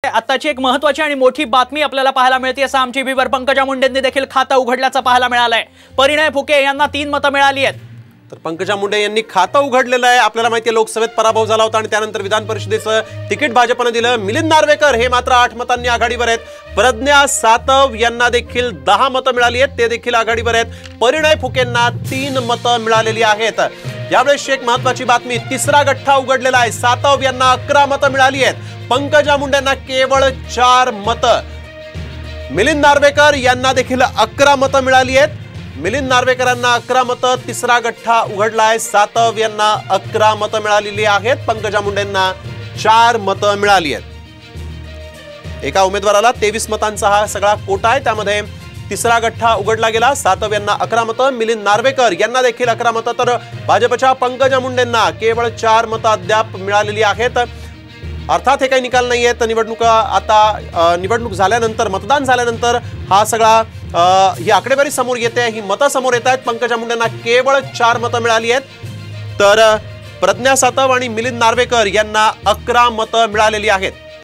आताची एक महत्त्वाची आणि मोठी बातमी आपल्याला पाहायला मिळते। साम टीव्हीवर पंकजा मुंडेंनी देखील खातं उघडल्याचं पाहायला मिळालंय। परिणय फुके यांना 3 मतं मिळाली आहेत। तर पंकजा मुंडे यांनी खातं उघडलेलं आहे। आपल्याला माहिती आहे लोकसभेत पराभव झाला होता आणि त्यानंतर विधान परिषदेचं तिकीट भाजपने दिलं। मिलिंद नार्वेकर हे मात्र 8 मतांनी आघाडीवर आहेत। प्रज्ञा सातव यांना देखील 10 मतं मिळाली आहेत, ते देखील आघाडीवर आहेत। परिणय फुकेंना 3 मतं मिळालेली आहेत। यावेळेस एक महत्त्वाची बातमी, तिसरा गठ्ठा उघडलेला आहे। सातव यांना 11 मतं मिळाली आहेत, पंकजा मुंडेंना केवळ 4 मतं। मिलिंद नार्वेकर यांना देखील 11 मतं मिळाली आहेत। मिलिंद नार्वेकरांना 11 मतं, तिसरा गठ्ठा उघडलाय। सातव यांना 11 मतं मिळालेली आहेत, पंकजा मुंडेंना 4 मतं मिळाली आहेत। एका उमेदवाराला 23 मतांचा हा सगळा कोटा आहे, त्यामध्ये तिसरा गठ्ठा उघडला गेला। सातव यांना 11 मतं, मिलिंद नार्वेकर यांना देखील 11 मतं, तर भाजपच्या पंकजा मुंडेंना केवळ 4 मतं अद्याप मिळालेली आहेत। अर्थात हे काही निकाल नाही आहेत। निवडणूक झाल्यानंतर, मतदान झाल्यानंतर हा सगळा ही आकडेवारी समोर येते, ही मतं समोर येत आहेत। पंकजा मुंडेंना केवळ 4 मतं मिळाली आहेत, तर प्रज्ञा सातव आणि मिलिंद नार्वेकर यांना 11 मतं मिळालेली आहेत।